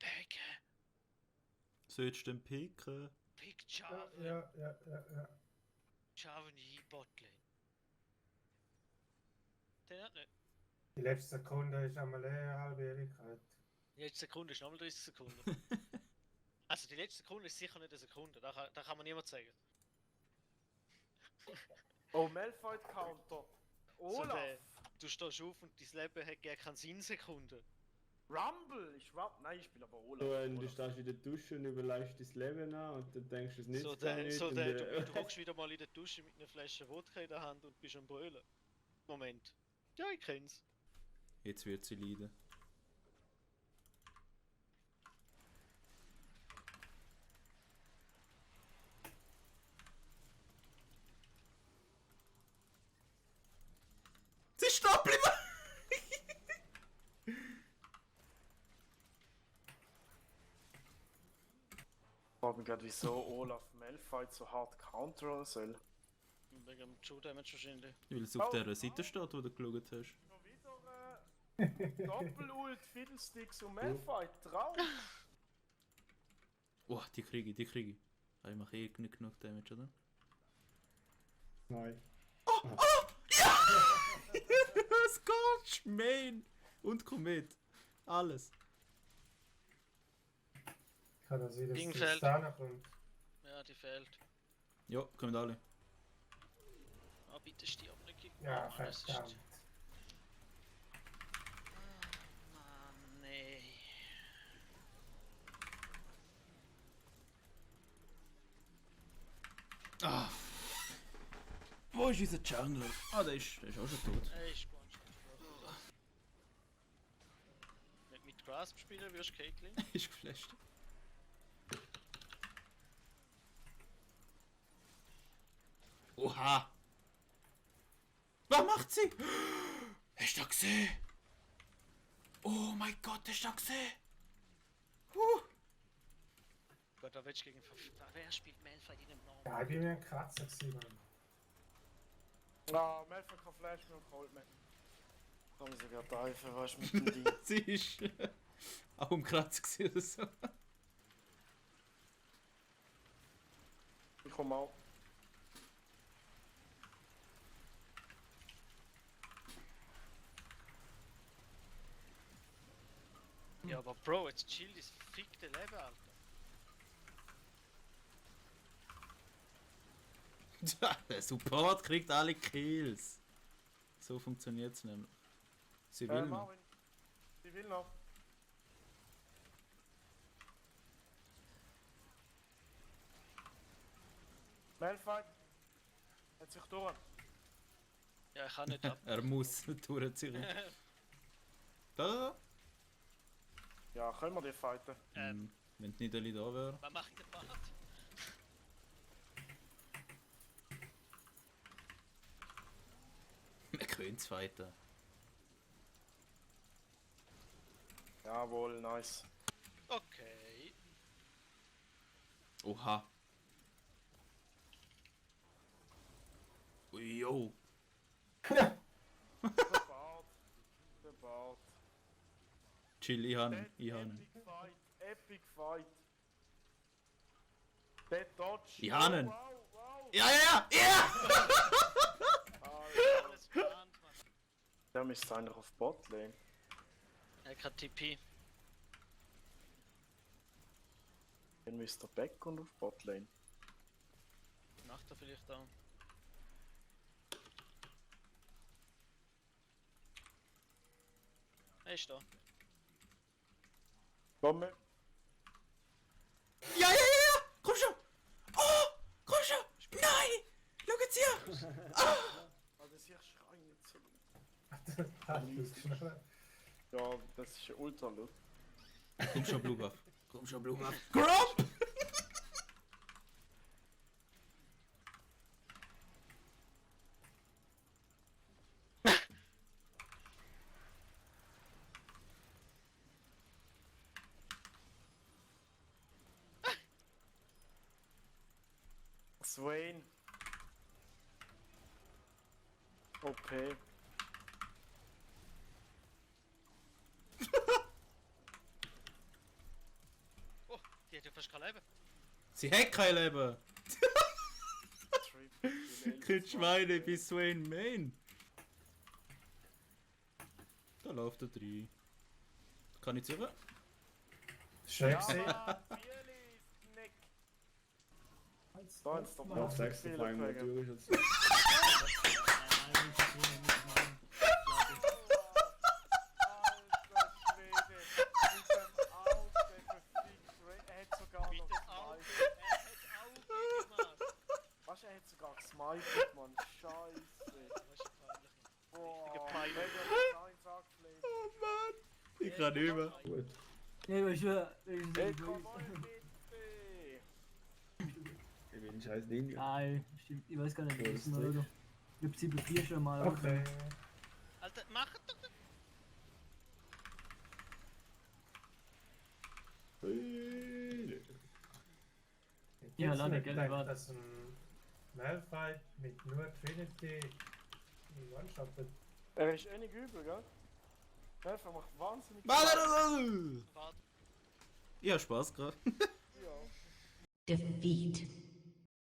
picken. Sollst du denn picken? Pick Ja, Java. ja. Java nie Botlane. Der hat nicht. Die letzte Sekunde ist einmal eine halbe Ewigkeit. Die letzte Sekunde ist nochmal 30 Sekunden. Also die letzte Sekunde ist sicher nicht eine Sekunde, da kann man niemand sagen. Oh, Malphite Counter. So Olaf. du stehst auf und dein Leben hat gar keine Sinnsekunden. Rumble. Nein, ich spiele aber Olaf. Du Olaf. stehst in der Dusche und überleist dein Leben an und dann denkst du, es nützt gar nichts. Du hockst wieder mal in der Dusche mit einer Flasche Wodka in der Hand und bist am Brüllen. Moment. Ja, ich kenn's. Jetzt wird sie leiden. Sie ist stehen geblieben! Ich frage mich gerade, wieso Olaf Malphite so hart countern soll. Wegen dem True Damage wahrscheinlich. Weil es auf der Seite steht, wo du geschaut hast. Schon wieder Doppel-Ult, Fiddlesticks und Malphite drauf. Oh, die kriege ich. Aber ich mache eh nicht genug Damage, oder? Nein. Scotch, Main und Komet. Alles. Kann das sein, dass die Gegenfeld. Stana kommt? Ja, die fehlt. Ja, kommen alle. Ah, bitte stirb nicht. Ja, Mann, das ist- verdammt. Mann, nee. Ah. Wo ist unser Jungler? Ah, der ist auch schon tot. Ey, ist gut. Mit Grasp spielen wirst du Caitlyn. Ist geflasht. Oha! Was macht sie? Hast du das gesehen? Oh mein Gott, hast du das gesehen? Gott, da willst du gegen. Wer spielt Malphite in dem Namen? Ja, ich bin mir ein Kratzer gewesen, Mann. Ah, Malphite kann Flash mit dem Coldman. Kann ich sogar teifen, weißt du, mit dem Ding. Sie ist auch im Kratz gewesen oder so. Ich komm auch. Ja, aber Bro, jetzt chill das fickte Leben, Alter. Der Support kriegt alle Kills. So funktioniert es nämlich. Sie will noch. Marvin. Sie will noch. Malphite. Hat sich durch. Ja, ich kann nicht ab. Er muss durchziehen. Da. Ja, können wir die fighten? Wenn die Niederli da wäre. Was macht der Bart? Wir können es fighten. Jawohl, nice. Okay. Oha. Ui, yo. Der Bart. Der Bart. Chill, ich habe ihn. Epic Fight. Epic Fight. Der Dodge. Ich habe ihn. Wow. Ja! Alter. Alles geplant, Mann. Der müsste eigentlich auf Botlane. Er hat kein TP. Dann müsste er back und auf Botlane. Macht er vielleicht auch. Er ist da. Bombe. Ja! Komm schon! Oh! Komm schon! Nein! Schau jetzt hier! Also ich schreie nicht so laut. Halt, das ist schnell. Ja, das ist ja ultra laut. Komm schon, Blue Buff. Grump! Swain. OP. hast kein Leben. Sie hat kein Leben. Triple Kein Schweine bis Swain Main. Da läuft er rein. Kann ich zurück? Schön gesehen. Ja, Bierli ist Nick. Da ist doch Auf noch 6 viele auf einmal Fragen. durch. Jetzt. Alter Schwede, mit dem Auge verfickt, er hat sogar Mit noch dem Auge. gesmited. Er hat Auge gemacht. Weißt du, er hat sogar gesmited, Mann, scheiße. Das ist peinlich. Boah, Richtiger Pfeiler. wenn er das 1 angepflegt. Oh Mann. Ich kann nicht mehr. Gut. Ja, ich schwör, Hey, komm mal bitte. Ich will den scheiß Ding. Nein, stimmt, ich weiß gar nicht, Ja, was das wir oder? Ich hab 7-4 schon mal. oder? Okay. Alter, mach doch nicht. Ja, Jetzt leider, nicht gell, gedacht, war- dass ein Malphite mit nur Trinity one-shottet. Er ist eh nicht übel, gell? Helfer macht wahnsinnig Warte. Warte. Ich hab Spaß gerade. Ja. Defeat.